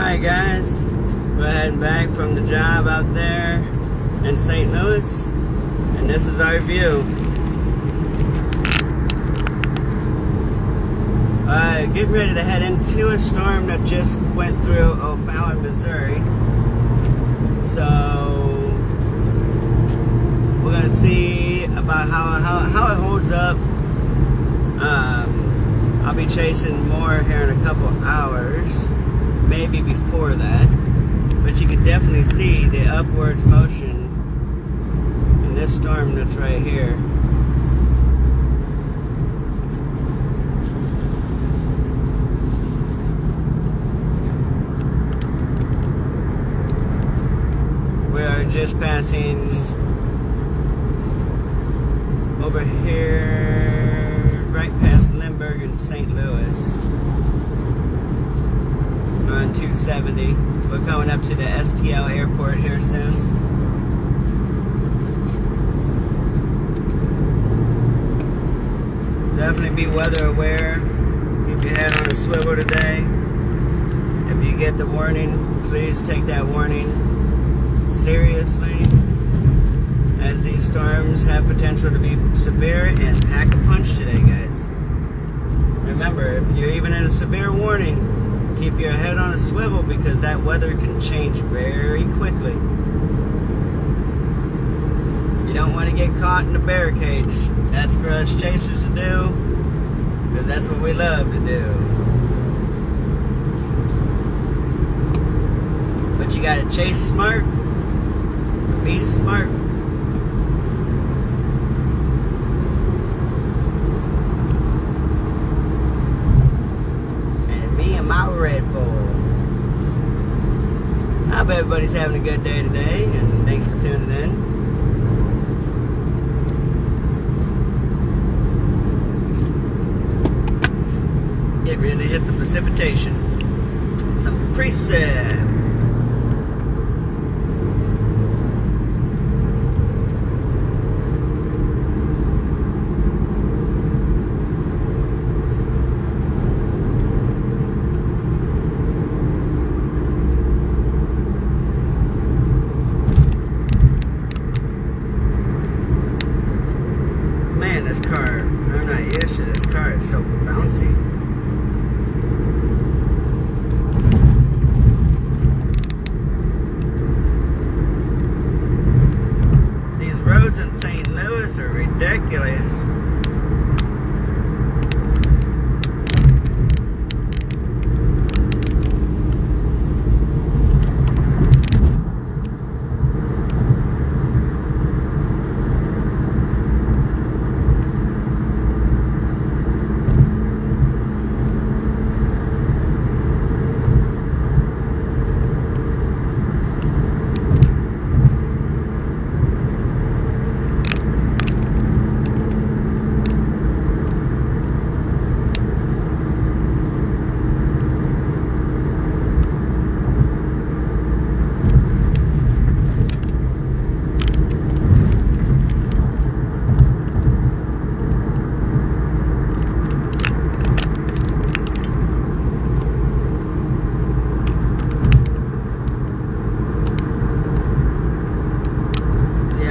Alright guys, we're heading back from the job out there in St. Louis, and this is our view. Getting ready to head into a storm that just went through O'Fallon, Missouri. So we're gonna see about how it holds up. I'll be chasing more here in a couple hours, maybe before that, but you can definitely see the upwards motion in this storm that's right here. We are just passing over here, right past Lindbergh in St. Louis. On 270. We're coming up to the STL airport here soon. Definitely be weather aware. Keep your head on a swivel today. If you get the warning, please take that warning seriously, as these storms have potential to be severe and pack a punch today, guys. Remember, if you're even in a severe warning, keep your head on a swivel, because that weather can change very quickly. You don't want to get caught in a bear cage. That's for us chasers to do, because that's what we love to do. But you gotta chase smart, be smart. My Red Bull. I hope everybody's having a good day today, and thanks for tuning in. Get ready to hit some precipitation. Some precip. I'm not used to this car, it's so bouncy. These roads in St. Louis are ridiculous.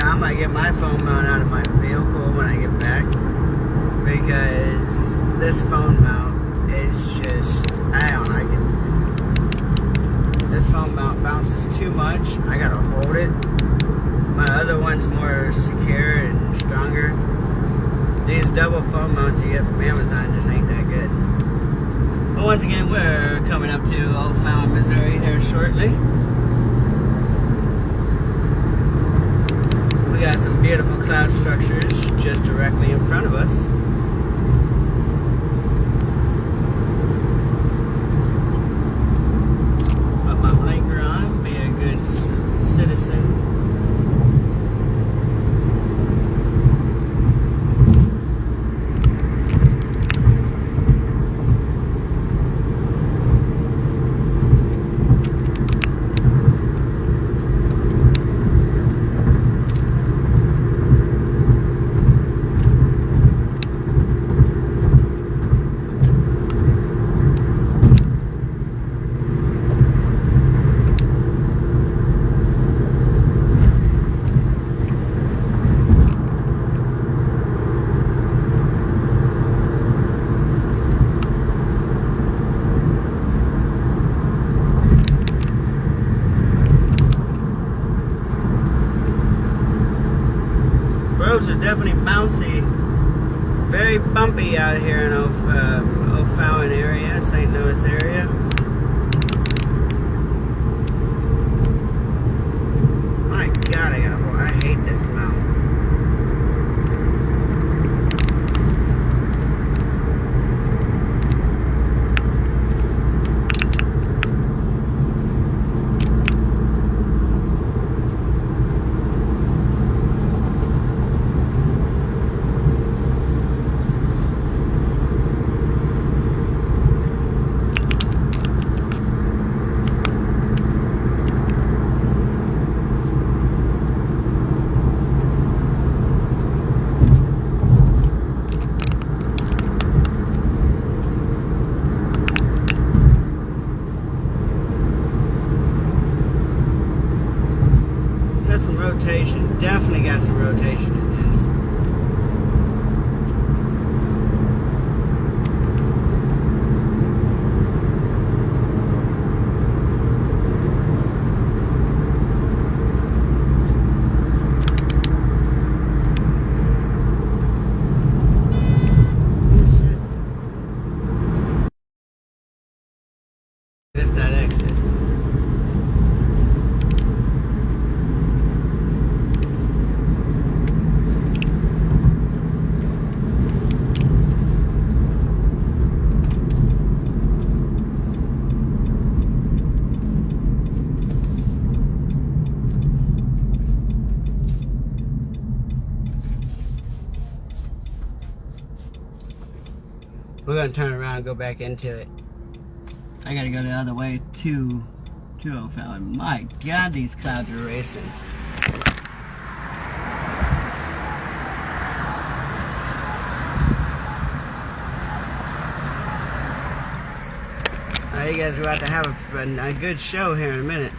I might get my phone mount out of my vehicle when I get back, because this phone mount is just, I don't like it. This phone mount bounces too much. I gotta hold it. My other one's more secure and stronger. These double phone mounts you get from Amazon just ain't that good. But once again, we're coming up to O'Fallon, Missouri here shortly. We got some beautiful cloud structures just directly in front of us. Put my blinker on, be a good citizen. roads are definitely bouncy, very bumpy out here in O'Fallon area, St. Louis area. My God, I hate this mountain. Rotation, definitely got some rotation in this. This that exit. We're gonna turn around and go back into it. I gotta go the other way to O'Fallon. My God, these clouds are racing. You guys are about to have a good show here in a minute.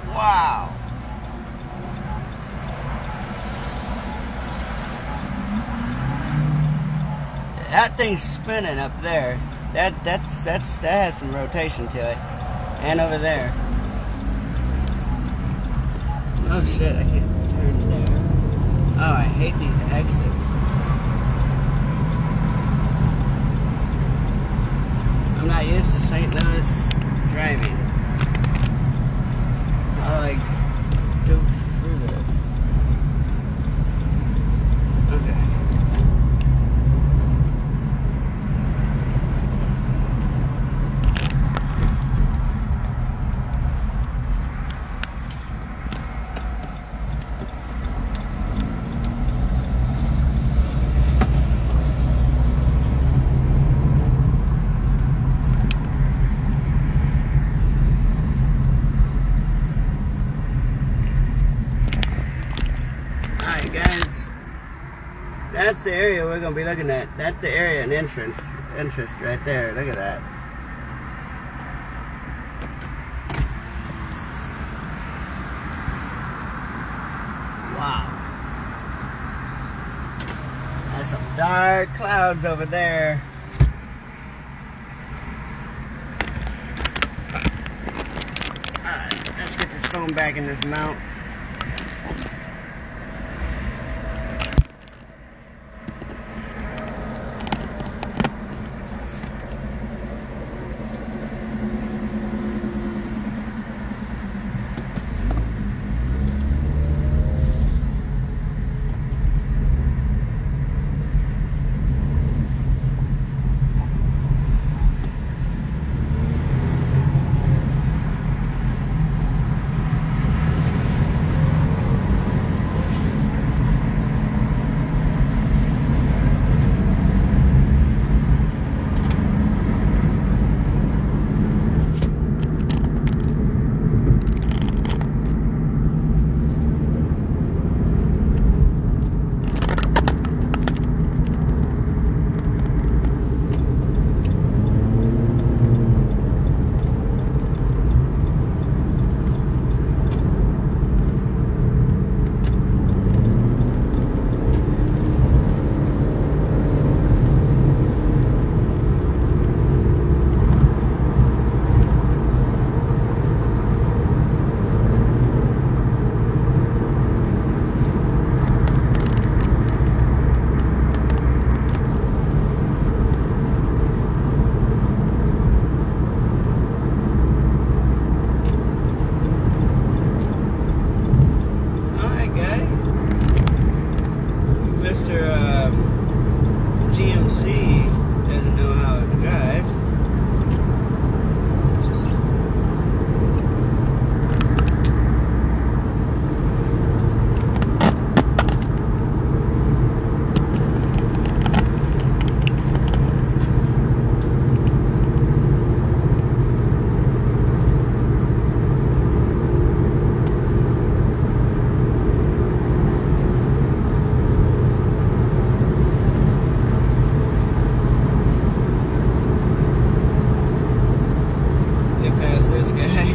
Wow. That thing's spinning up there. That has some rotation to it. And over there. Oh shit, I can't turn there. Oh, I hate these exits. I'm not used to St. Louis driving. I like go through this. Okay. Guys, that's the area we're gonna be looking at. That's the area and entrance right there. Look at that. Wow. There's some dark clouds over there. Alright, let's get this phone back in this mount. MC doesn't know how to drive. This guy.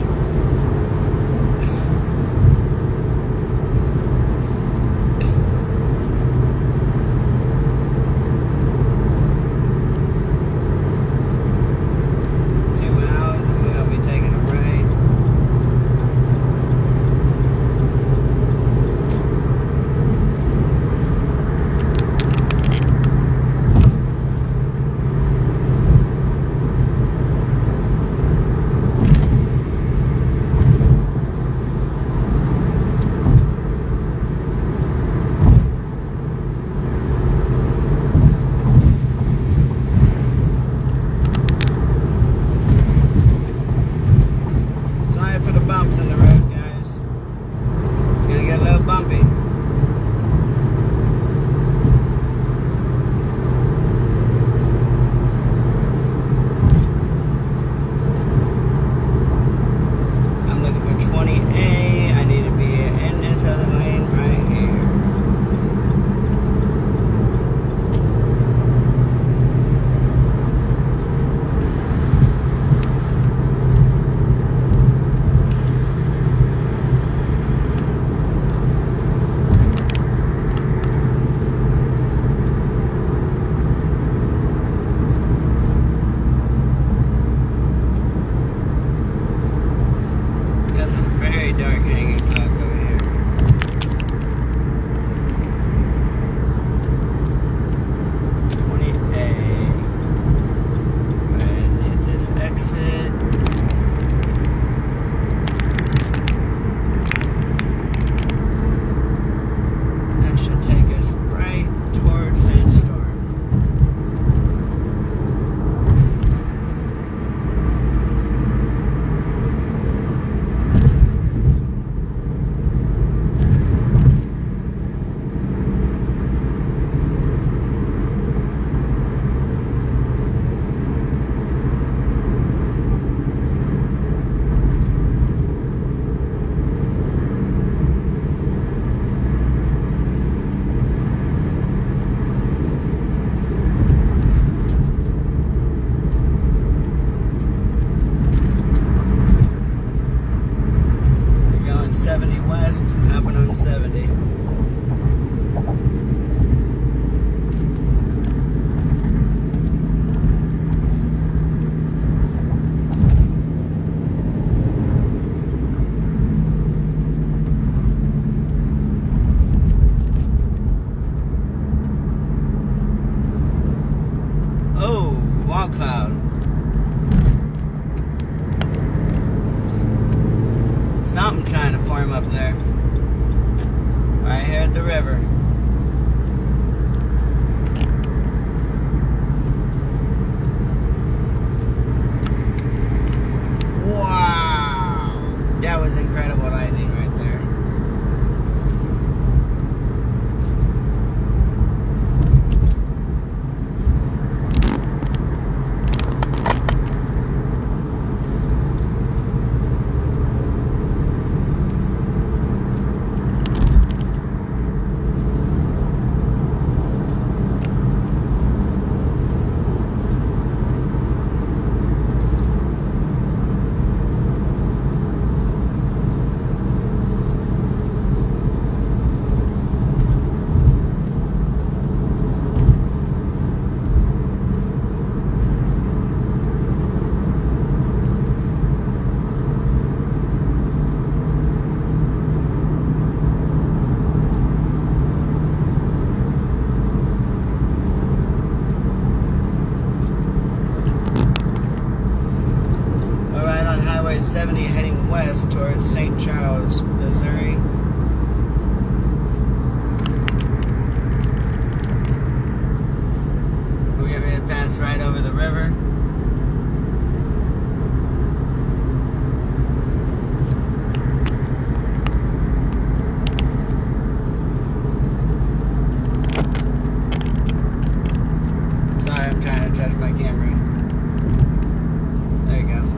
Bumps in the road, guys. It's gonna get a little bumpy. I'm looking for 20A. I need to be in this other lane right here. Dark hanging cloud over here. And hit this exit. That should take us right towards Sandstorm. West, hopping on 70. Oh, wall cloud. Something trying to form up there. Right here at the river. Wow! That was incredible lightning right there. Highway 70 heading west towards St. Charles, Missouri. We pass right over the river. Sorry, I'm trying to adjust my camera. There you go.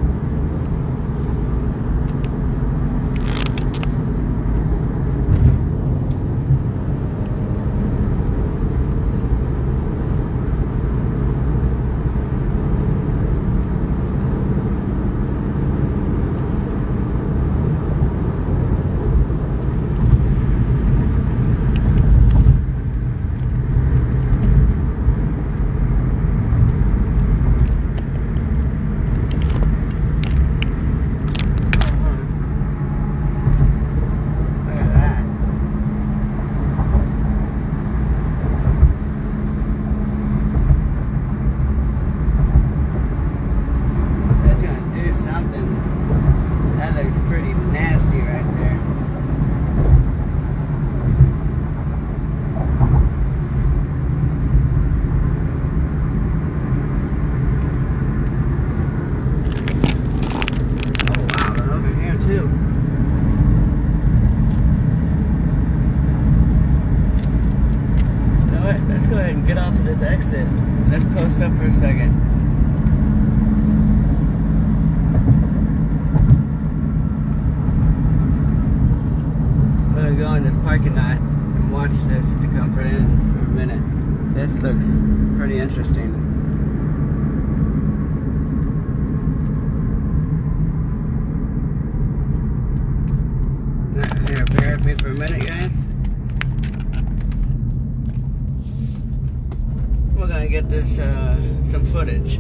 Get off of this exit. Let's post up for a second. I'm gonna go in this parking lot and watch this to comfort in for a minute. This looks pretty interesting. Here, bear with me for a minute, guys. We're gonna get this some footage.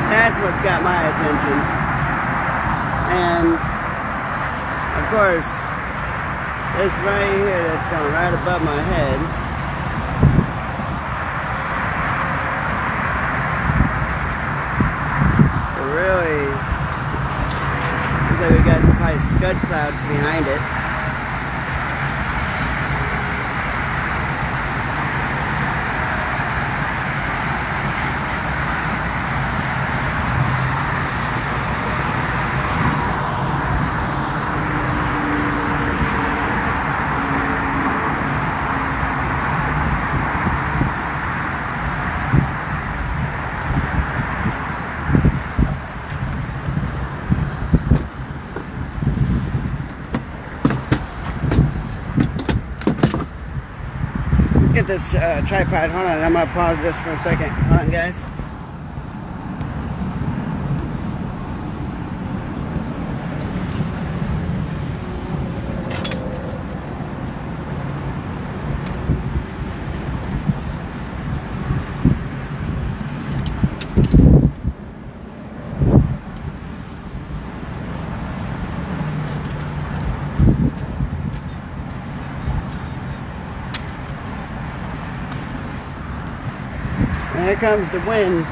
That's what's got my attention. And of course, this right here that's going right above my head. It really looks like we got some probably scud clouds behind it. Get this tripod. Hold on, I'm gonna pause this for a second. Hold on, guys. And here comes the wind.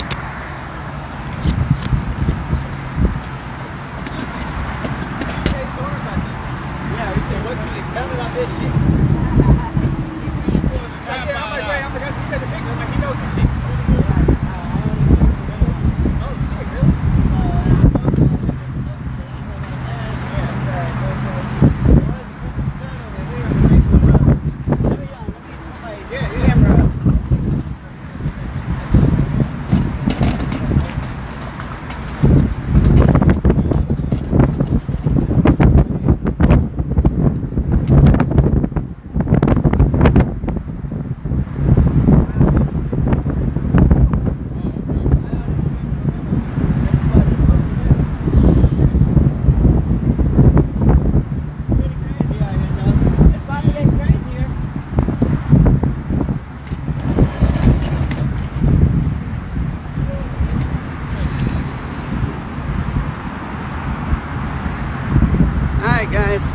guys.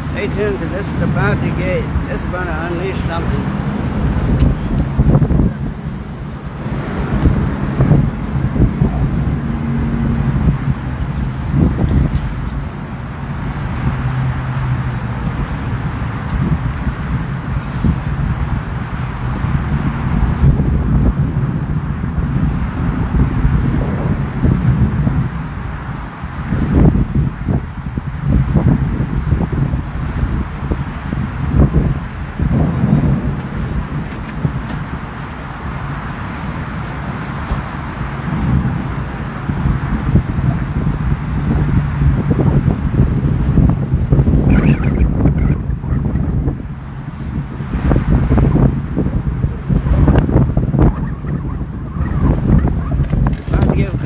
Stay tuned because this is about to unleash something.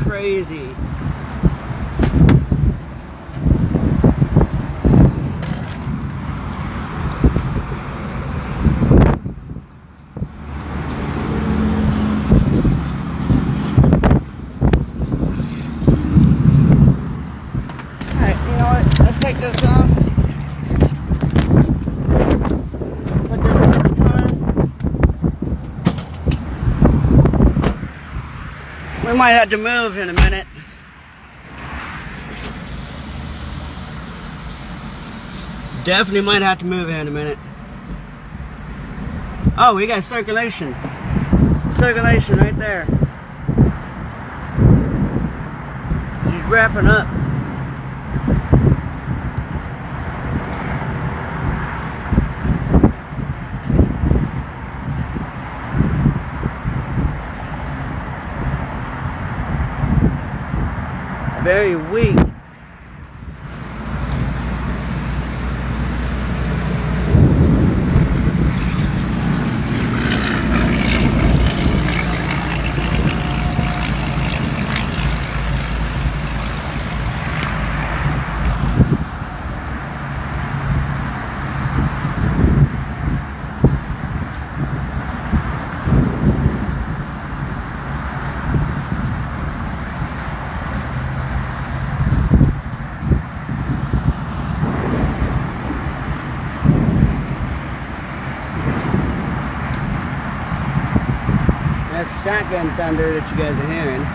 Crazy. Alright, you know what? Let's take this off. Put this on the time. We might have to move in a minute. Definitely might have to move here in a minute. Oh, we got circulation. Circulation right there. She's wrapping up. Very weak. That's shotgun thunder that you guys are hearing.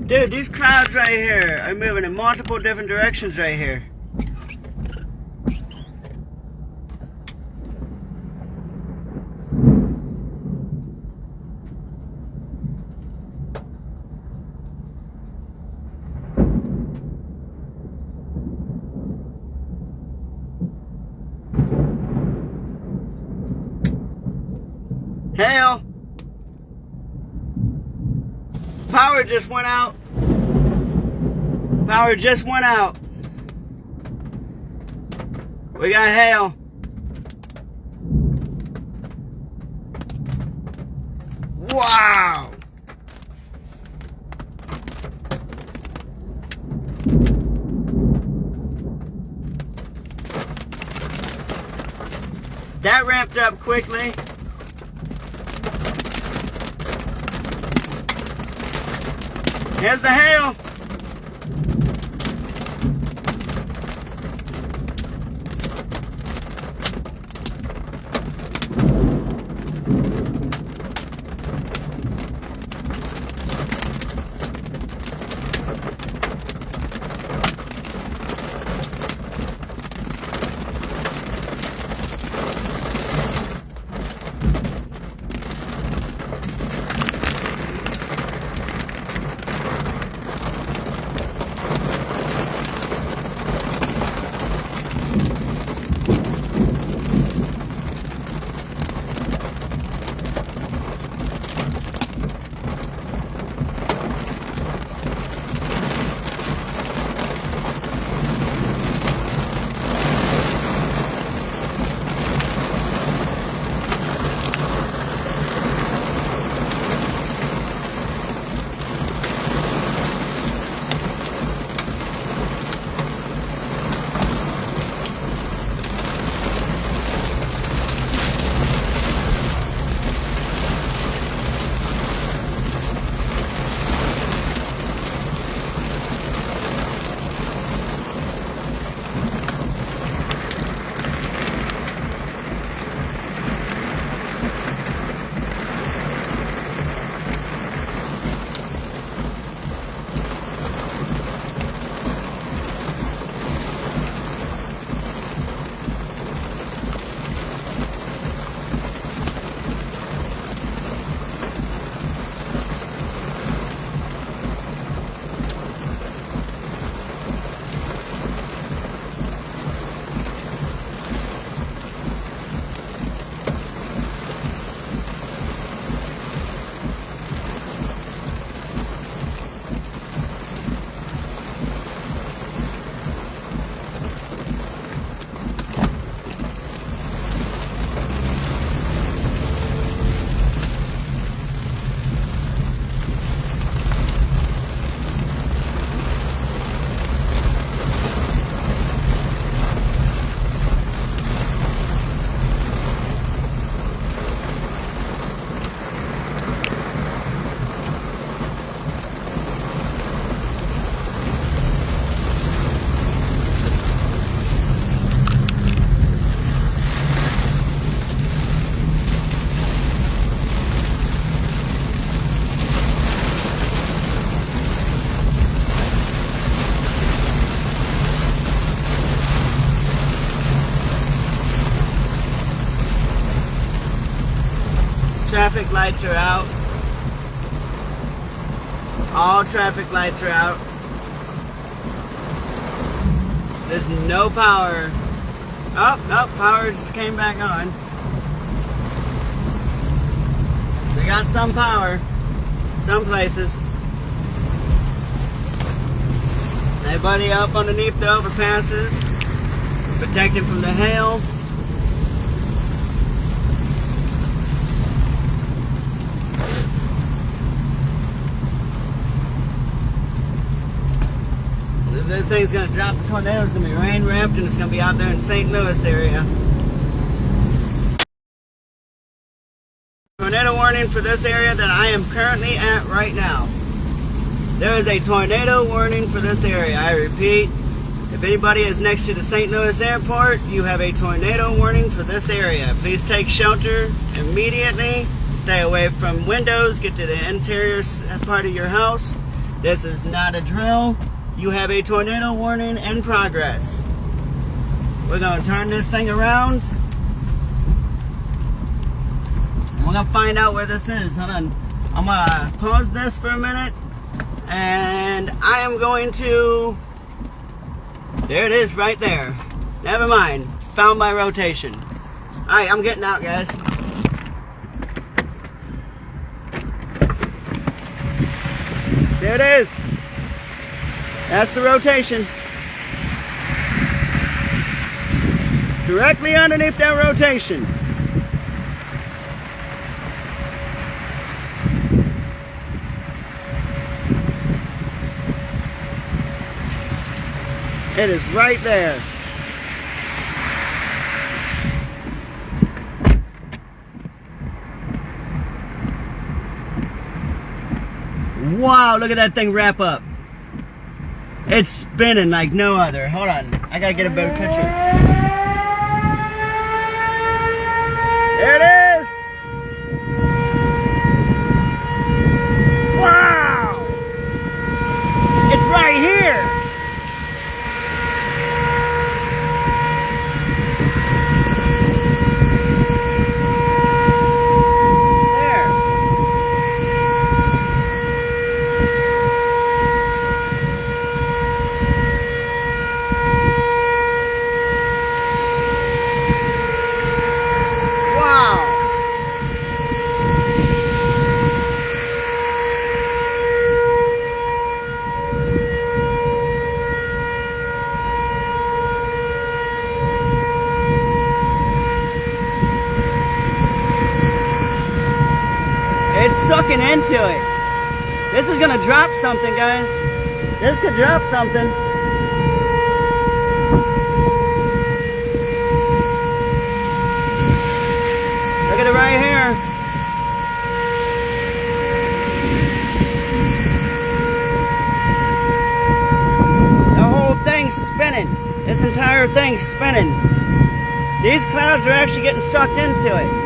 Dude, these clouds right here are moving in multiple different directions right here. Hail! Power just went out. Power just went out. We got hail. Wow! That ramped up quickly. Here's the hail. Traffic lights are out. All traffic lights are out. There's no power. Oh, power just came back on. We got some power. Some places. Everybody up underneath the overpasses. Protected from the hail. This thing's gonna drop. The tornado's gonna be rain wrapped, and it's gonna be out there in St. Louis area. Tornado warning for this area that I am currently at right now. There is a tornado warning for this area. I repeat, if anybody is next to the St. Louis airport, you have a tornado warning for this area. Please take shelter immediately. Stay away from windows. Get to the interior part of your house. This is not a drill. You have a tornado warning in progress. We're gonna turn this thing around. We're gonna find out where this is. Hold on. I'm gonna pause this for a minute. And I am going to... There it is right there. Never mind. Found my rotation. Alright, I'm getting out, guys. There it is. That's the rotation. Directly underneath that rotation. It is right there. Wow, look at that thing wrap up. It's spinning like no other. Hold on, I gotta get a better picture. There it is. Wow! It's right here. It's sucking into it. This is gonna drop something, guys. This could drop something. Look at it right here. The whole thing's spinning. This entire thing's spinning. These clouds are actually getting sucked into it.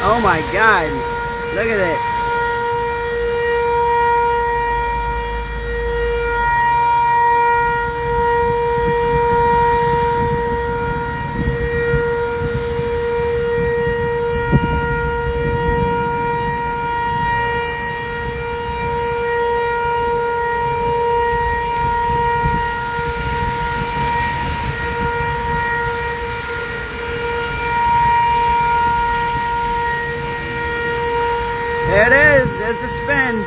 Oh my God, look at it. There it is, there's the spin.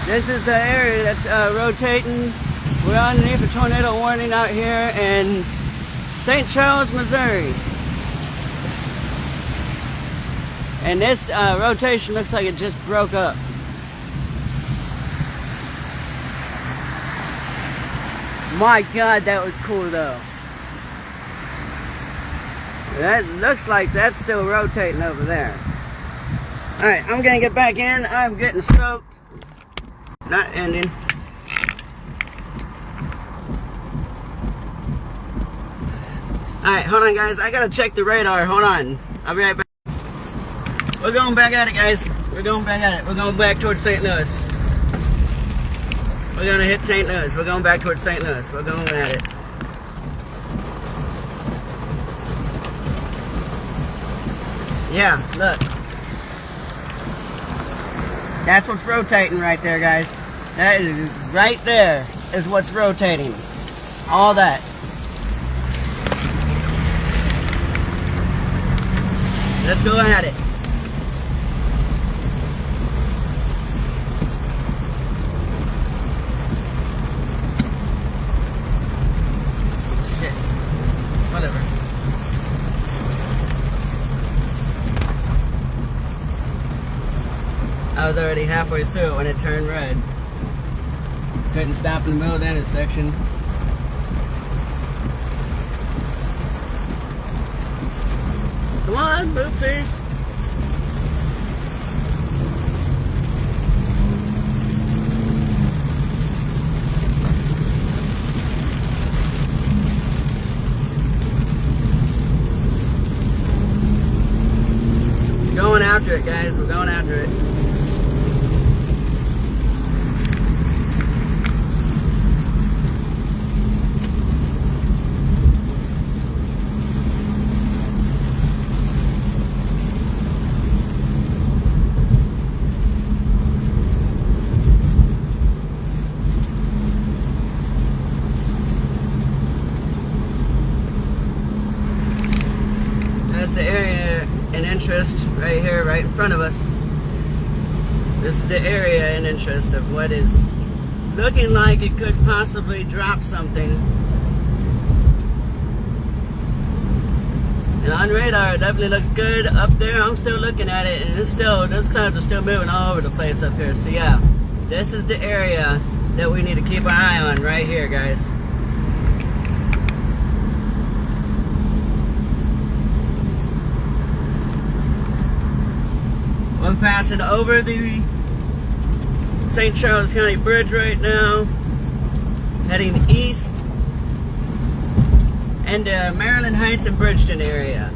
This is the area that's rotating. We're underneath a tornado warning out here in St. Charles, Missouri. And this rotation looks like it just broke up. My God, that was cool though. That looks like that's still rotating over there. Alright, I'm gonna get back in. I'm getting stoked. Not ending. Alright, hold on guys. I gotta check the radar. Hold on. I'll be right back. We're going back at it, guys. We're going back at it. We're going back towards St. Louis. We're gonna hit St. Louis. We're going back towards St. Louis. We're going at it. Yeah, look. That's what's rotating right there, guys. That is right there is what's rotating. All that. Let's go at it. Shit. Whatever. I was already halfway through when it turned red. Couldn't stop in the middle of the intersection. Come on, move please. Going after it, guys. We're going after it. That's the area in interest right here, right in front of us. This is the area in interest of what is looking like it could possibly drop something. And on radar, it definitely looks good. Up there, I'm still looking at it, and it's still, those clouds are still moving all over the place up here. So yeah, this is the area that we need to keep an eye on right here, guys. We're passing over the St. Charles County Bridge right now, heading east into Maryland Heights and Bridgeton area.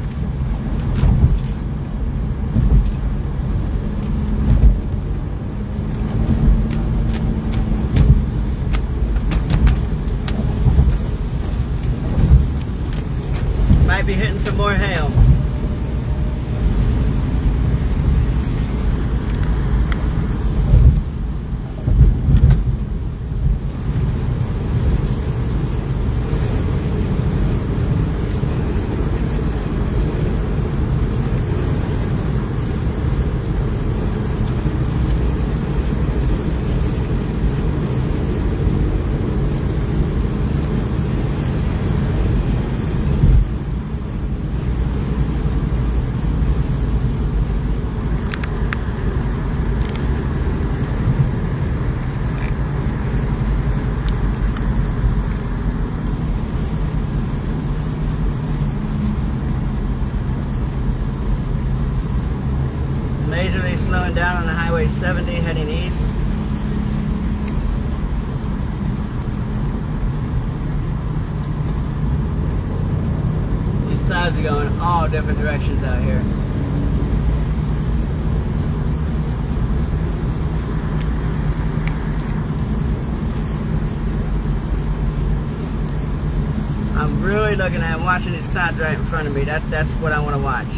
Might be hitting some more hail. Leisurely slowing down on the Highway 70 heading east. These clouds are going all different directions out here. I'm really looking at watching these clouds right in front of me. That's what I want to watch.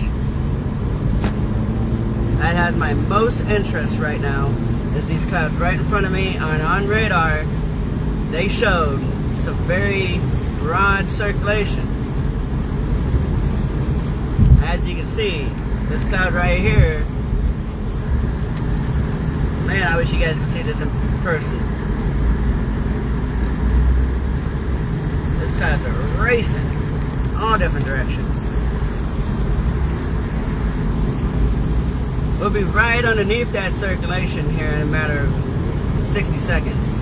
That has my most interest right now, is these clouds right in front of me. On radar, they showed some very broad circulation. As you can see, this cloud right here, man, I wish you guys could see this in person. These clouds are racing all different directions. We'll be right underneath that circulation here in a matter of 60 seconds.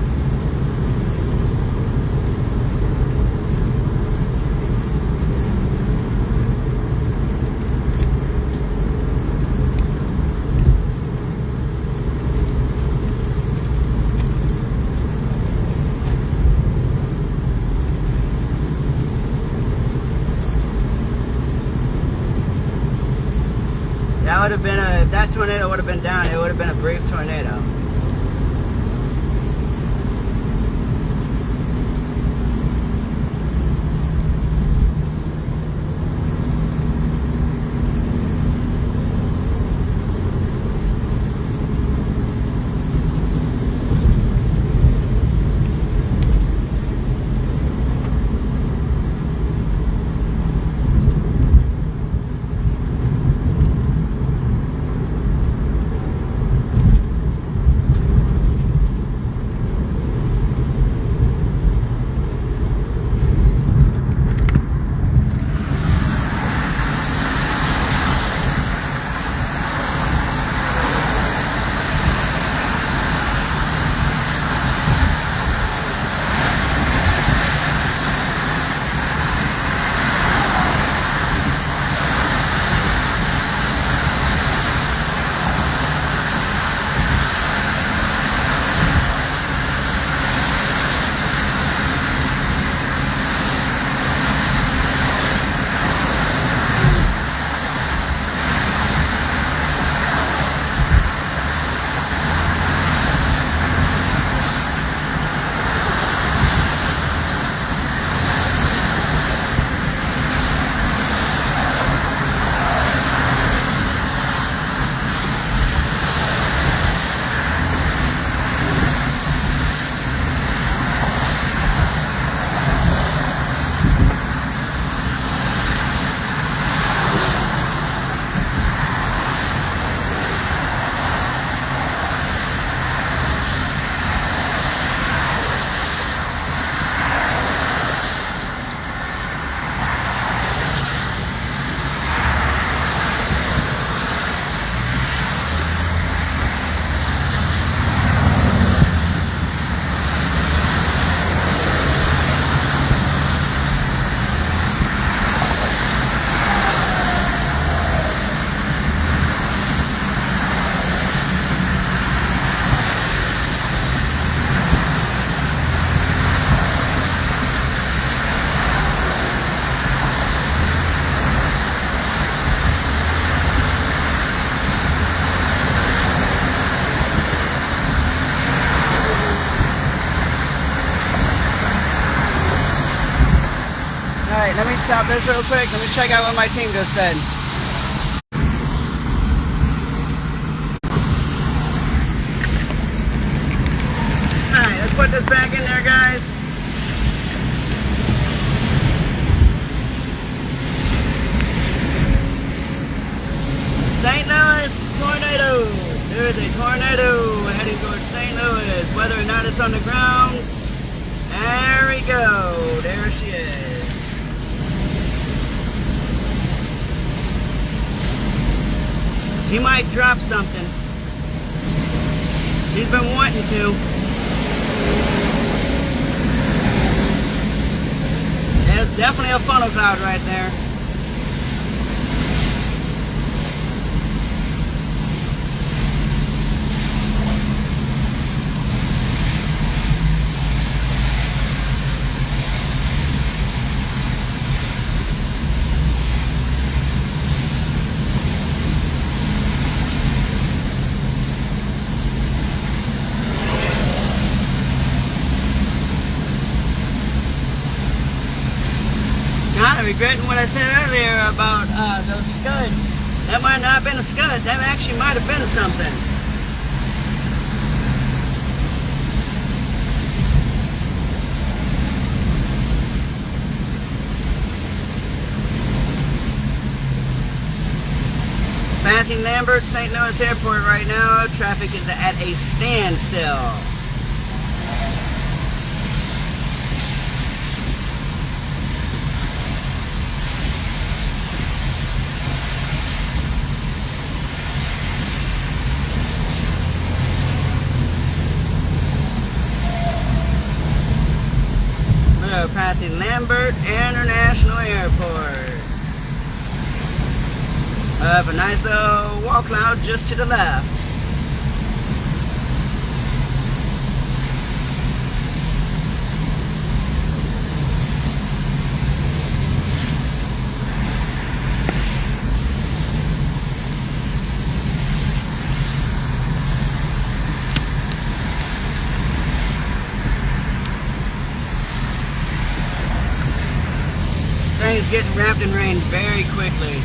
that tornado would have been down, it would have been a brief tornado. Alright, let me stop this real quick. Let me check out what my team just said. Alright, let's put this back in there, guys. St. Louis tornado. There's a tornado heading towards St. Louis. Whether or not it's on the ground, there we go. There she is. She might drop something. She's been wanting to. There's definitely a funnel cloud right there. I'm regretting what I said earlier about those scud. That might not have been a scud. That actually might have been something. Passing Lambert, St. Louis Airport right now. Traffic is at a standstill. Passing Lambert International Airport. I have a nice little wall cloud just to the left. is getting wrapped in rain very quickly.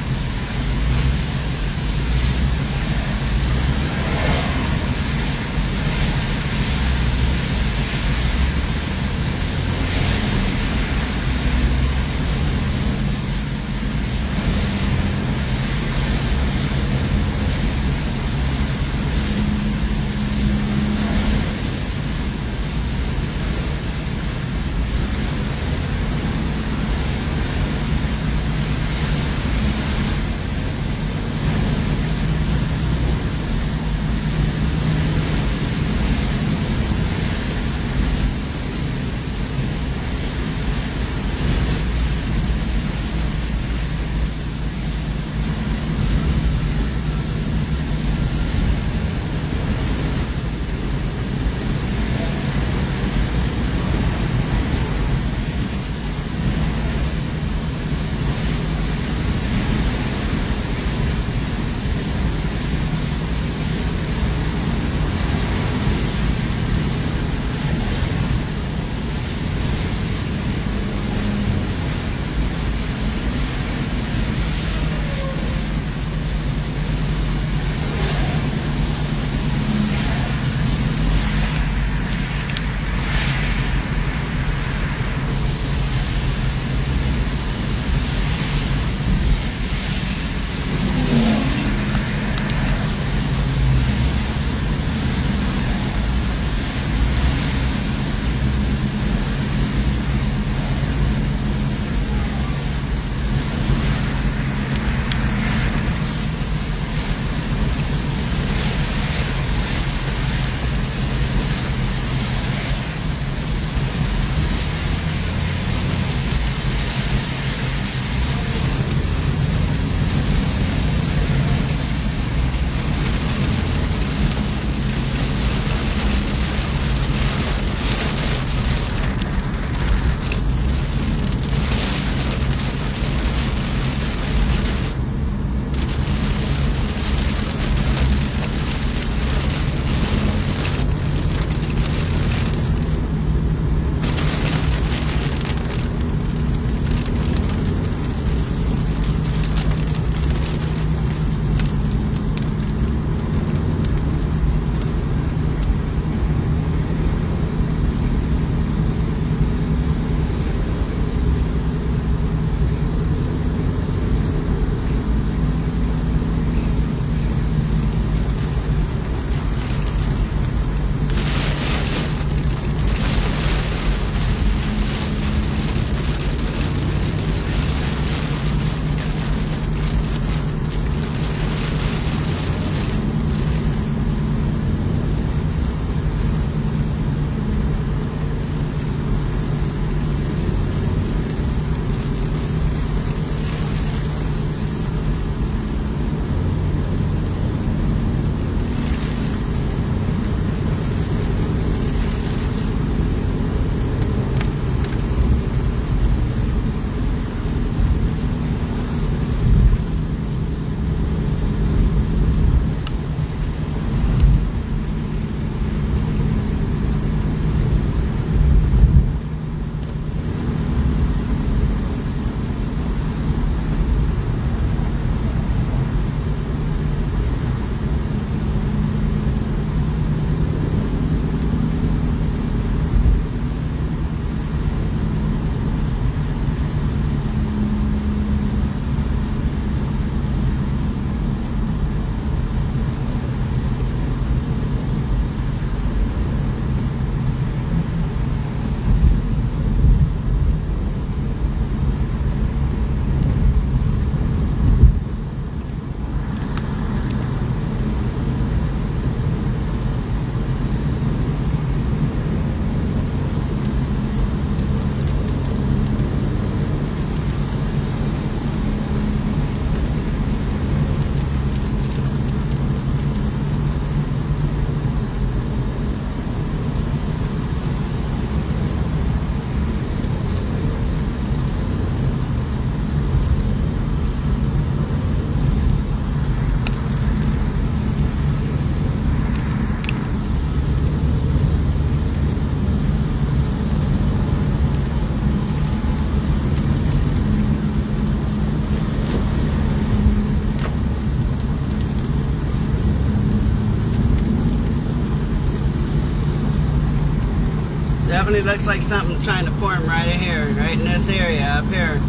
definitely looks like something trying to form right here, right in this area up here.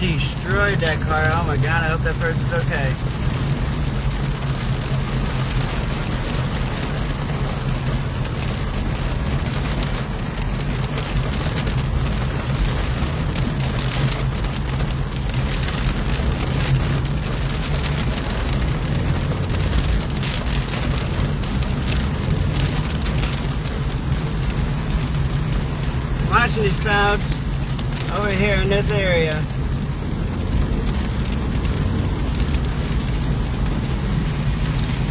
Destroyed that car. Oh my god, I hope that person's okay. Watching these clouds over here in this area.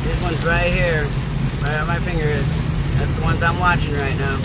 This one's right here, right where my finger is. That's the ones I'm watching right now.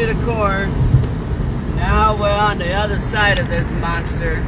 into the core. Now we're on the other side of this monster.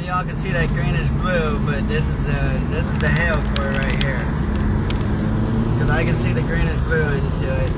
Y'all can see that greenish blue, but this is the hail core right here. Because I can see the greenish blue into it.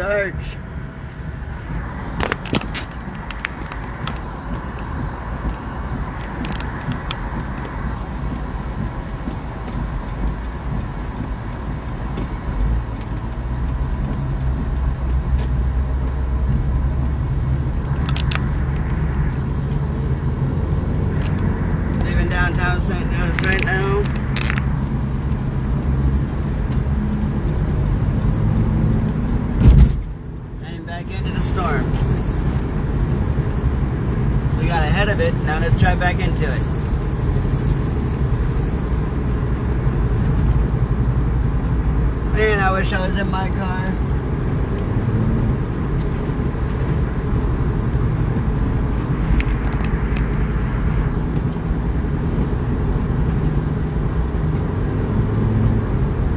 Arch. Leaving downtown St. Louis right now. Into the storm. We got ahead of it, now let's drive back into it. Man, I wish I was in my car.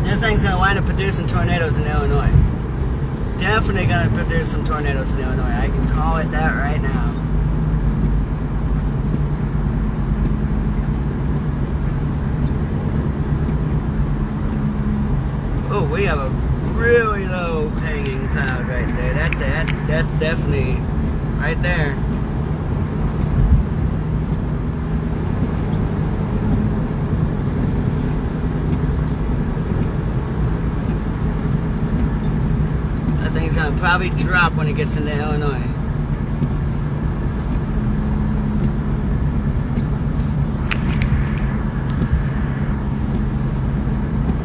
This thing's gonna wind up producing tornadoes in Illinois. Definitely gonna produce some tornadoes in Illinois. I can call it that right now. Oh, we have a really low hanging cloud right there. That's definitely right there. Thing's gonna probably drop when it gets into Illinois.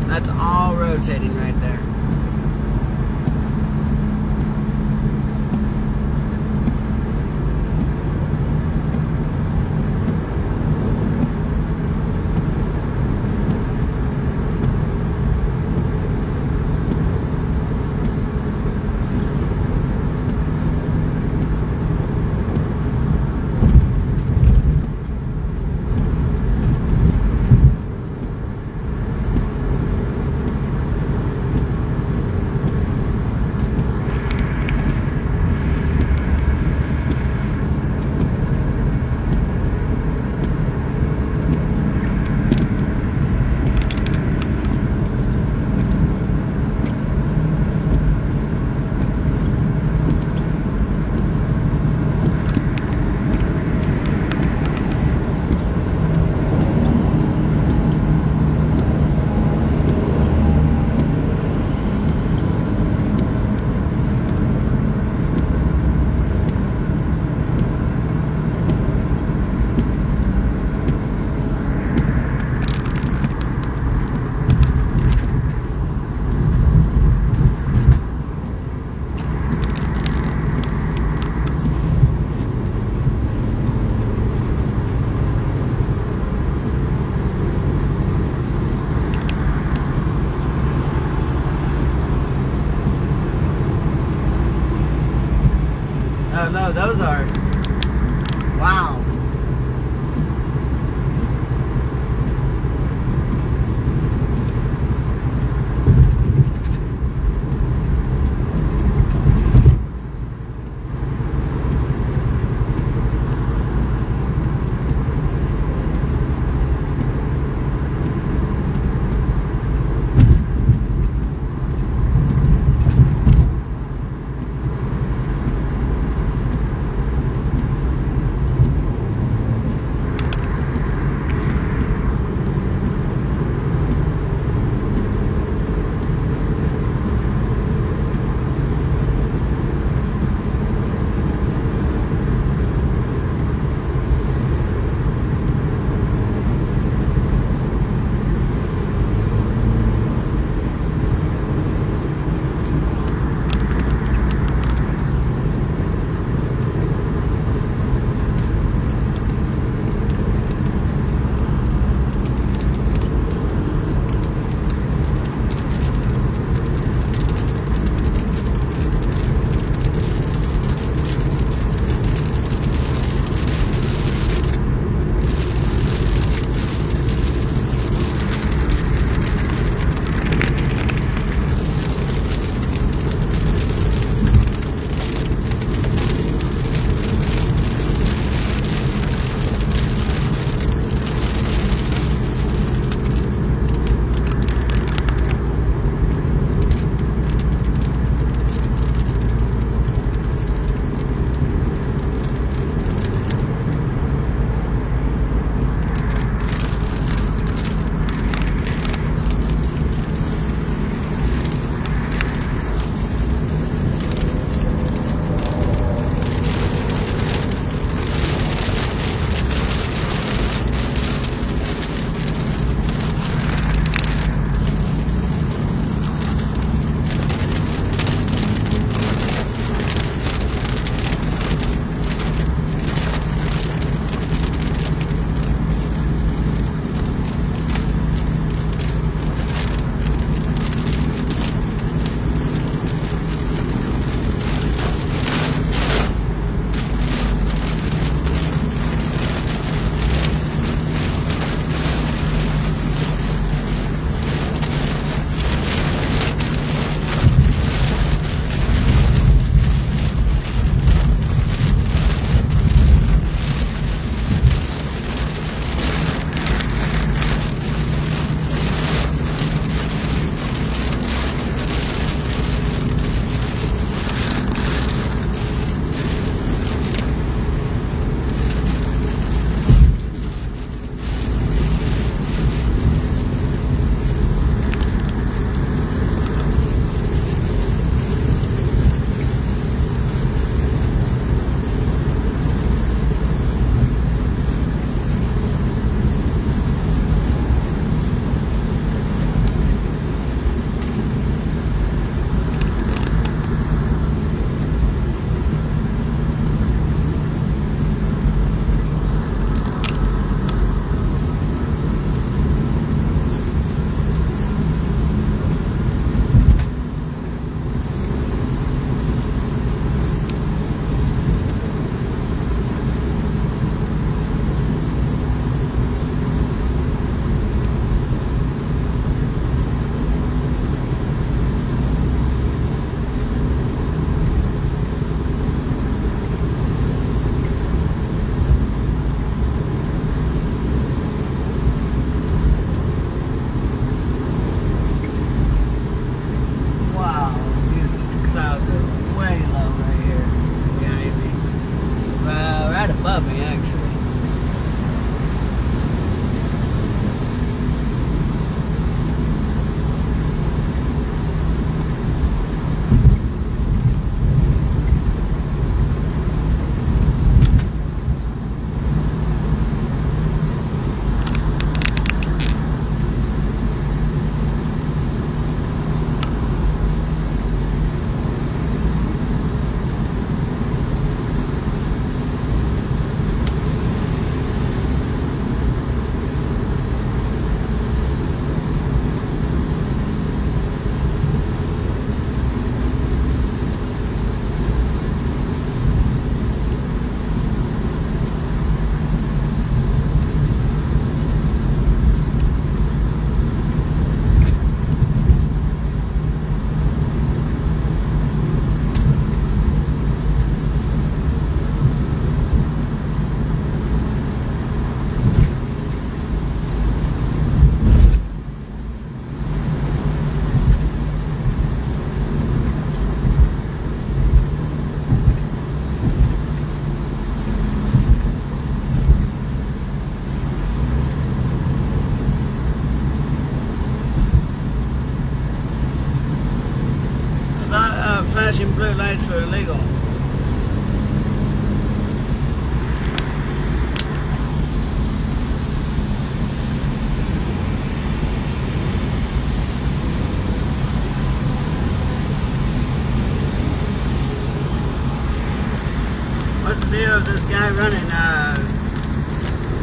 That's all rotating right there. Oh no, those are, wow. above me, actually. Flashing blue lights were illegal. What's the deal with this guy running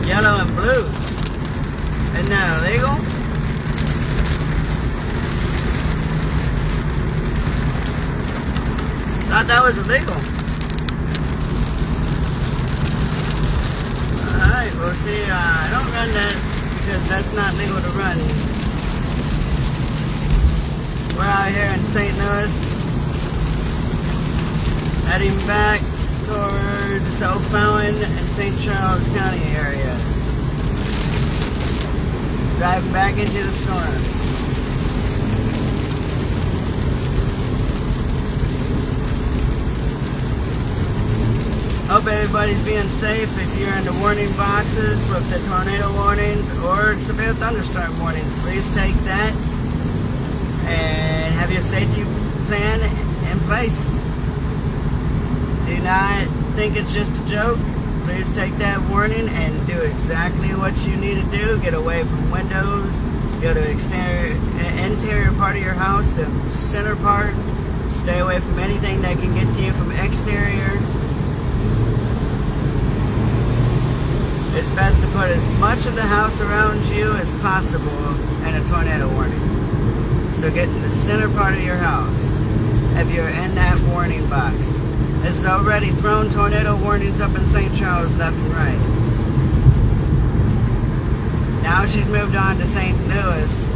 yellow and blues? Isn't that illegal? Thought that was illegal. Alright, well see, I don't run that because that's not legal to run. We're out here in St. Louis, heading back towards O'Fallon and St. Charles County areas. Driving back into the storm. Hope everybody's being safe. If you're in the warning boxes with the tornado warnings or severe thunderstorm warnings, please take that and have your safety plan in place. Do not think it's just a joke. Please take that warning and do exactly what you need to do. Get away from windows, go to interior part of your house, the center part. Stay away from anything that can get to you from exterior. It's best to put as much of the house around you as possible in a tornado warning. So get in the center part of your house if you're in that warning box. This has already thrown tornado warnings up in St. Charles left and right. Now she's moved on to St. Louis.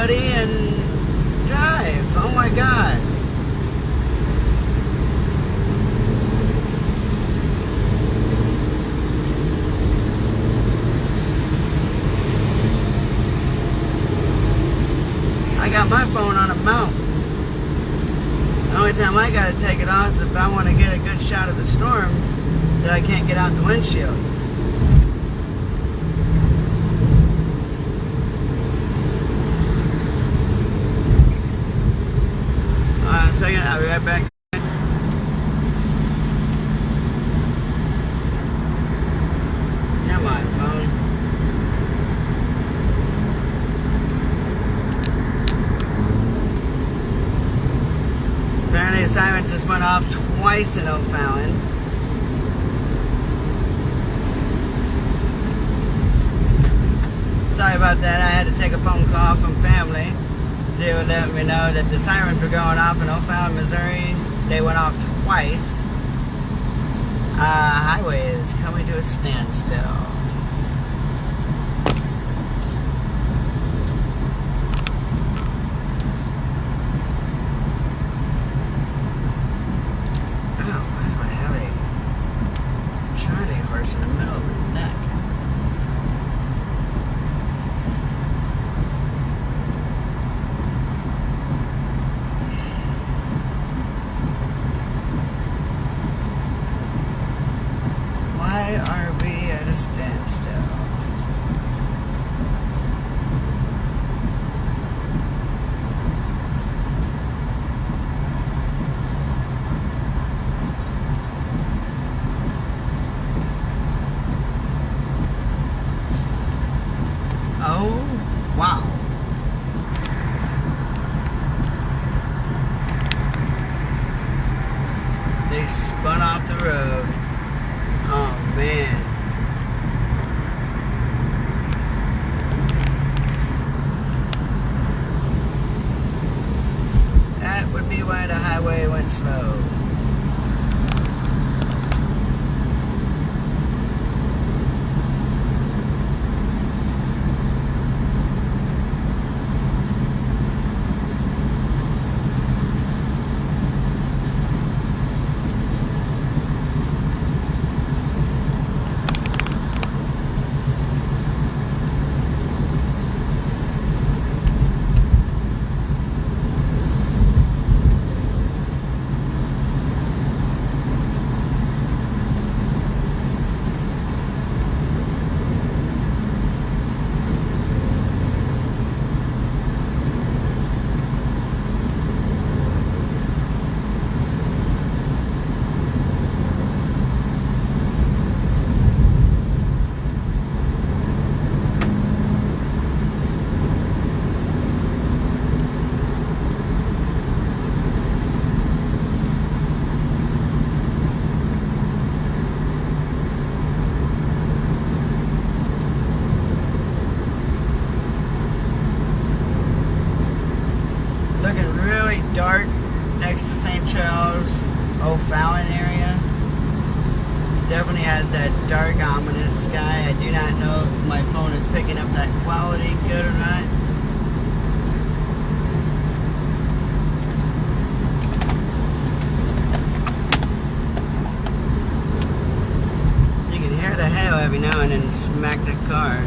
buddy, and drive. Oh my God. I got my phone on a mount. The only time I gotta take it off is if I want to get a good shot of the storm that I can't get out the windshield. Hold on a second, I'll be right back. Come on, phone. Apparently the siren just went off twice in O'Fallon. Sorry about that. I had to take a phone call from family to let me know that the sirens were going off in O'Fallon, Missouri. They went off twice. Highway is coming to a standstill. In the middle of her neck. Why are we at a standstill? Oh, wow. They spun off the road. Oh, man. That would be why the highway went slow. Looking really dark next to St. Charles, O'Fallon area. Definitely has that dark, ominous sky. I do not know if my phone is picking up that quality good or not. You can hear the hail every now and then smack the car.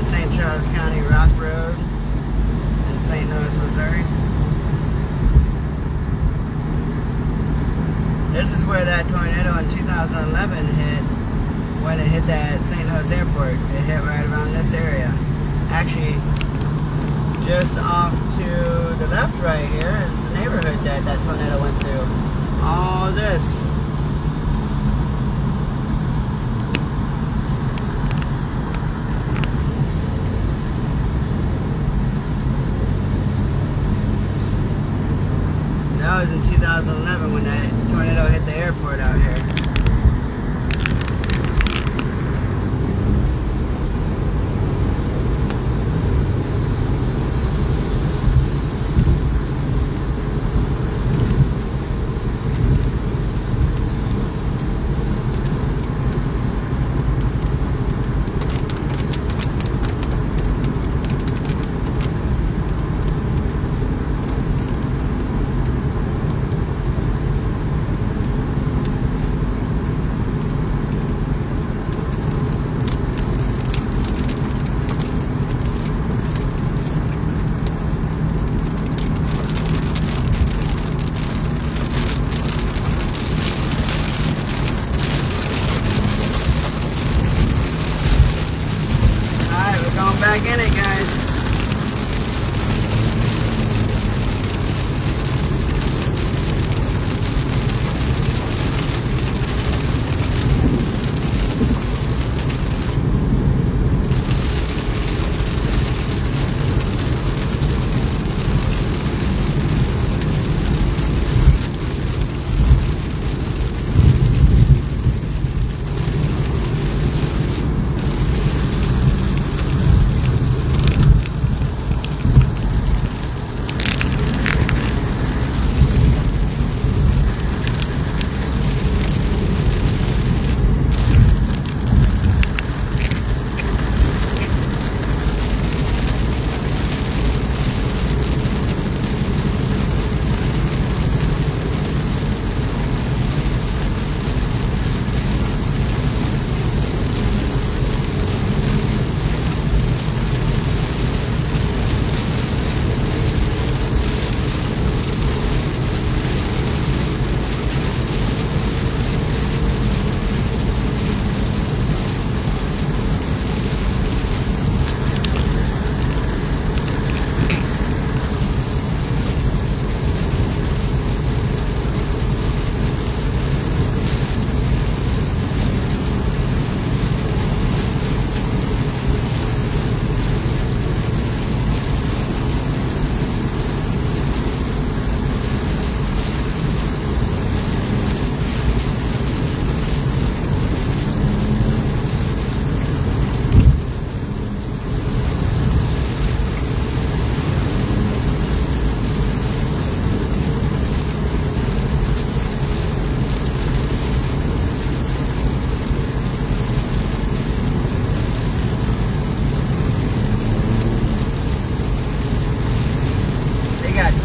St. Charles County Rock Road in St. Louis, Missouri. This is where that tornado in 2011 hit when it hit that St. Louis airport. It hit right around this area. Actually, just off to the left right here is the neighborhood that that tornado went through. All this. 2011 when that tornado hit the airport out here. Back in it, guys.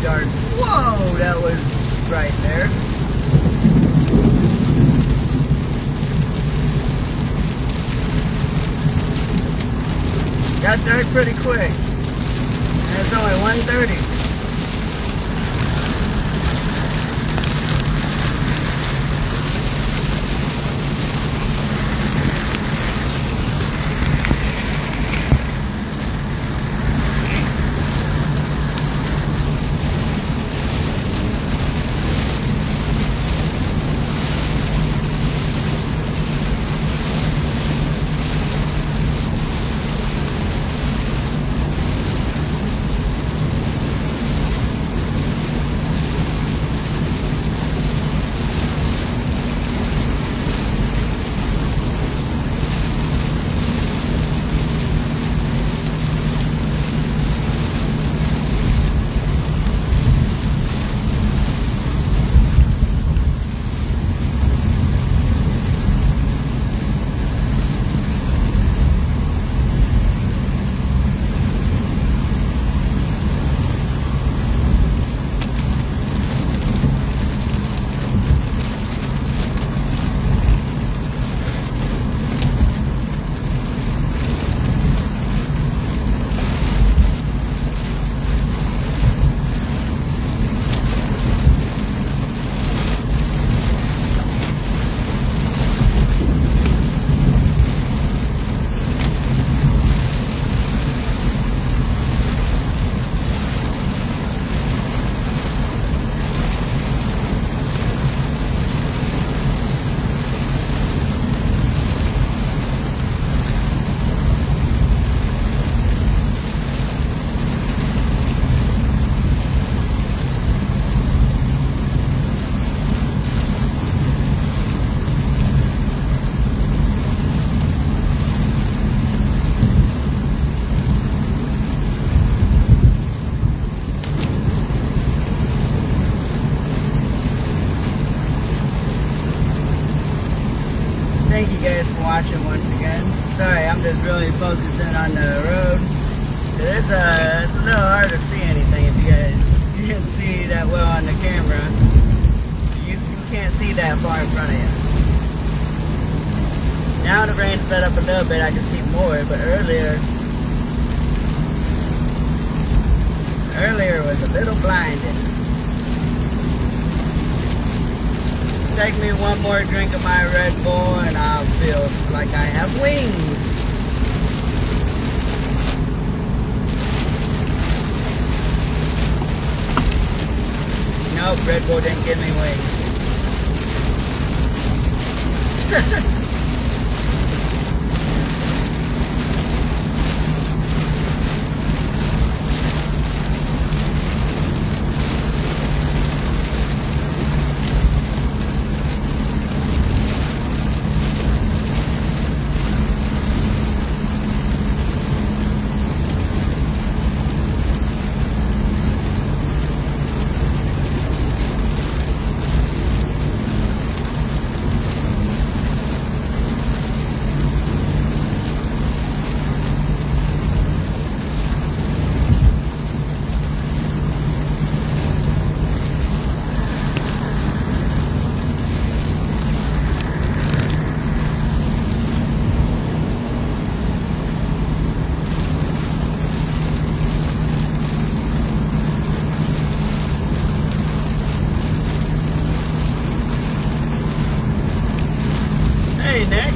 Dark. Whoa, that was right there. Got dark pretty quick. And it's only 1:30. you guys for watching once again. Sorry, I'm just really focusing on the road. It's a little hard to see anything if you guys can't see that well on the camera. You can't see that far in front of you. Now the rain's let up a little bit, I can see more, but earlier was a little blinding. Take me one more drink of my Red Bull and I'll feel like I have wings. Nope, Red Bull didn't give me wings. Hey, Nick.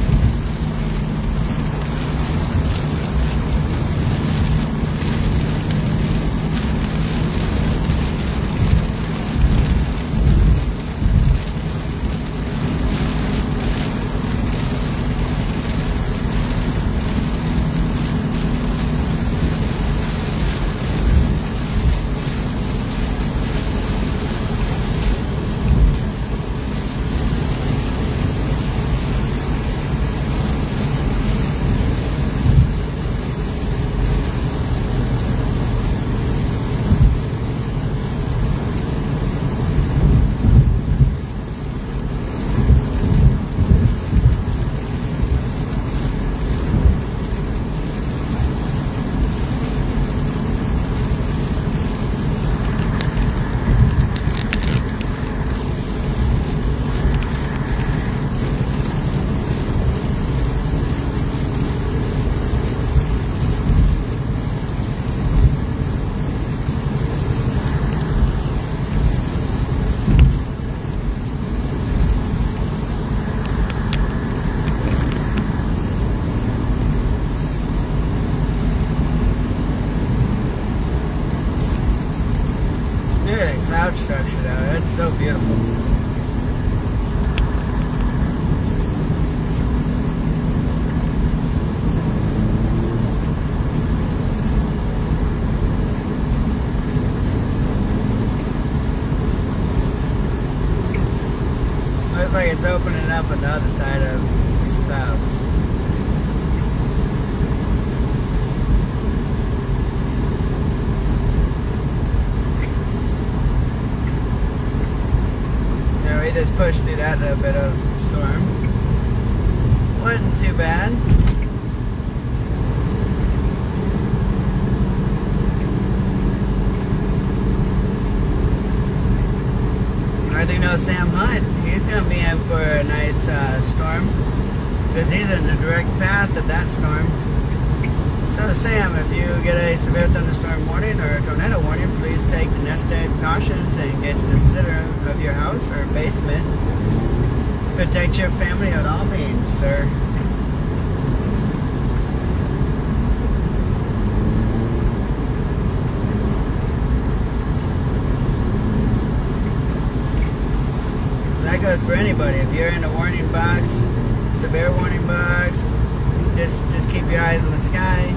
Cloud structure though, it's so beautiful. Looks like it's opening up on the other side of these clouds. We just pushed through that little bit of storm. Wasn't too bad. I do know Sam Hunt. He's going to be in for a nice storm because he's in the direct path of that storm. So Sam, if you get a severe thunderstorm warning or a tornado warning, please take the necessary precautions and get to the center of your house or basement. Protect your family at all means, sir. That goes for anybody. If you're in a warning box, severe warning box, just keep your eyes on the sky.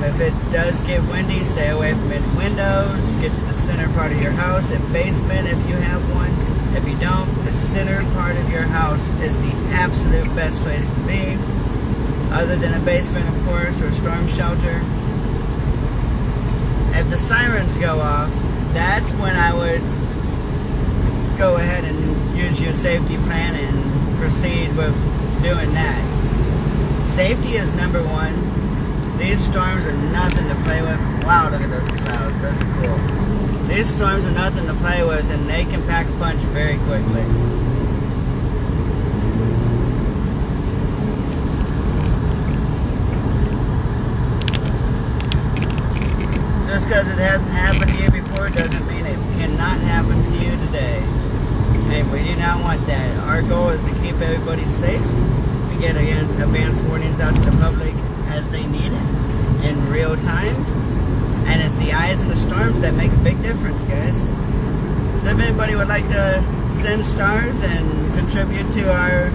If it does get windy, stay away from any windows. Get to the center part of your house, a basement if you have one. If you don't, the center part of your house is the absolute best place to be. Other than a basement, of course, or storm shelter. If the sirens go off, that's when I would go ahead and use your safety plan and proceed with doing that. Safety is number one. These storms are nothing to play with. Wow, look at those clouds. Those are cool. These storms are nothing to play with, and they can pack a punch very quickly. Just because it hasn't happened to you before doesn't mean it cannot happen to you today. Hey, we do not want that. Our goal is to keep everybody safe. We get advance warnings out to the public as they need it in real time. And it's the eyes and the storms that make a big difference, guys. So if anybody would like to send stars and contribute to our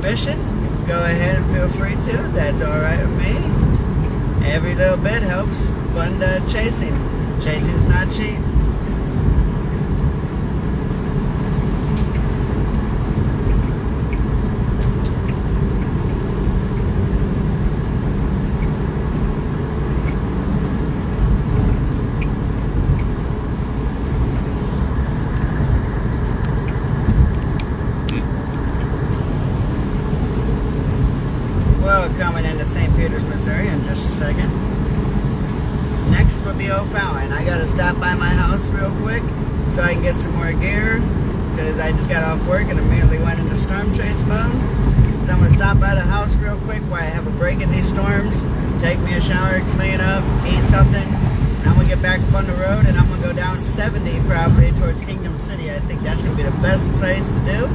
mission, go ahead and feel free to. That's alright with me. Every little bit helps fund chasing. Chasing's not cheap. Well, coming into St. Peters, Missouri in just a second. Next will be O'Fallon. I gotta stop by my house real quick so I can get some more gear because I just got off work and immediately went into storm chase mode. So I'm gonna stop by the house real quick while I have a break in these storms, take me a shower, clean up, eat something, and I'm gonna get back up on the road and I'm gonna go down 70 probably towards Kingdom City. I think that's gonna be the best place to do.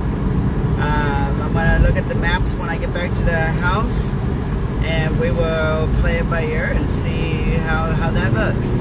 I'm going to look at the maps when I get back to the house, and we will play it by ear and see how that looks.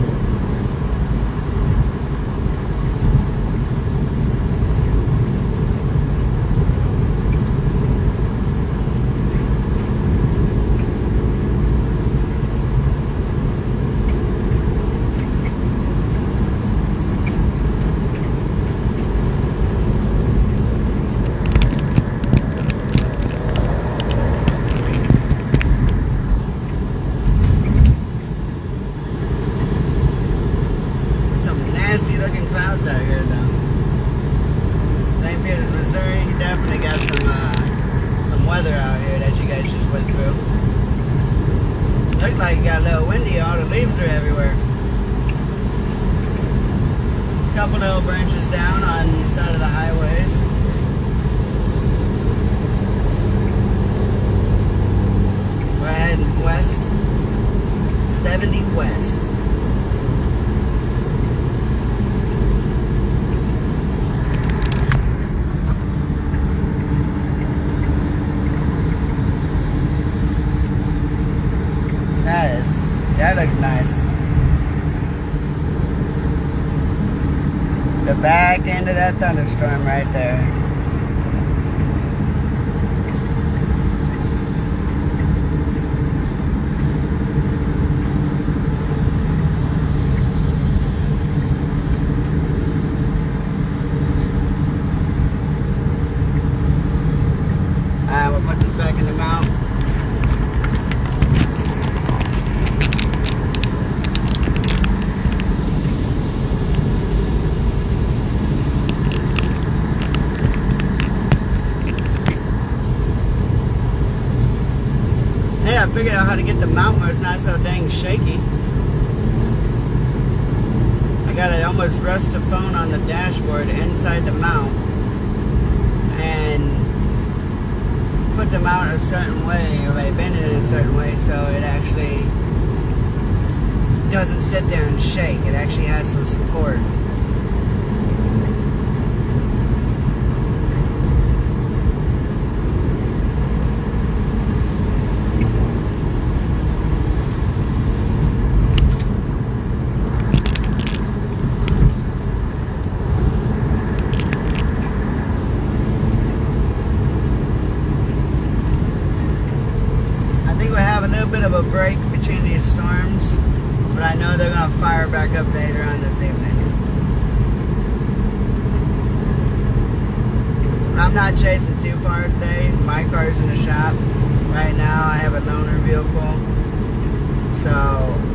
Clouds out here though. St. Peters, Missouri, you definitely got some weather out here that you guys just went through. Looked like it got a little windy, all the leaves are everywhere. A couple little branches down on the side of the highways. We're heading west, 70 west. That looks nice. The back end of that thunderstorm right there. Alright, we'll put this back in the mount. I figured out how to get the mount where it's not so dang shaky. I gotta almost rest the phone on the dashboard inside the mount and put the mount a certain way, or I bend it in a certain way so it actually doesn't sit there and shake. It actually has some support. Bit of a break between these storms, but I know they're going to fire back up later on this evening. I'm not chasing too far today. My car's in the shop right now. I have a loaner vehicle, so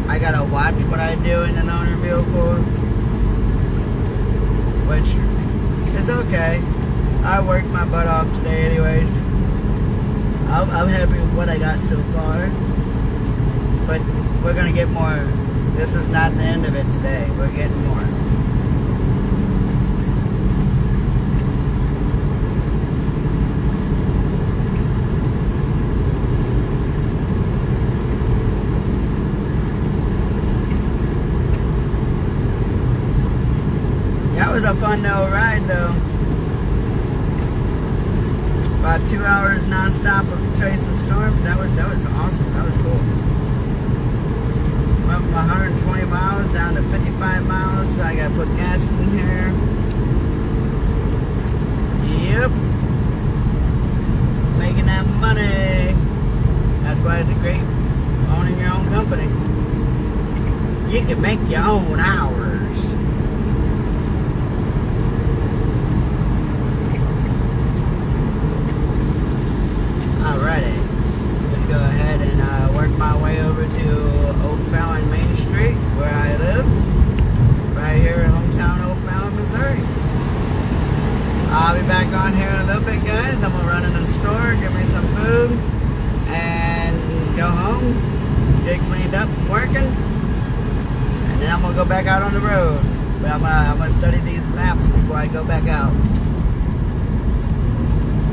I gotta watch what I do in the loaner vehicle, which is okay. I worked my butt off today anyways. I'm happy with what I got so far. But we're gonna get more. This is not the end of it today. We're getting more. That was a fun little ride though. About 2 hours non-stop of tracing storms. That was awesome. That was cool. Went from 120 miles down to 55 miles. So I gotta put gas in here. Yep. Making that money. That's why it's great owning your own company. You can make your own hours. Alrighty, let's go ahead and work my way over to O'Fallon Main Street, where I live, right here in hometown O'Fallon, Missouri. I'll be back on here in a little bit, guys. I'm gonna run into the store, get me some food, and go home, get cleaned up from working, and then I'm gonna go back out on the road. But I'm gonna study these maps before I go back out.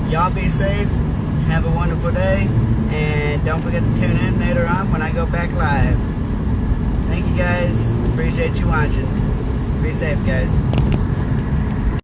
Y'all be safe. Have a wonderful day, and don't forget to tune in later on when I go back live. Thank you guys. Appreciate you watching. Be safe, guys.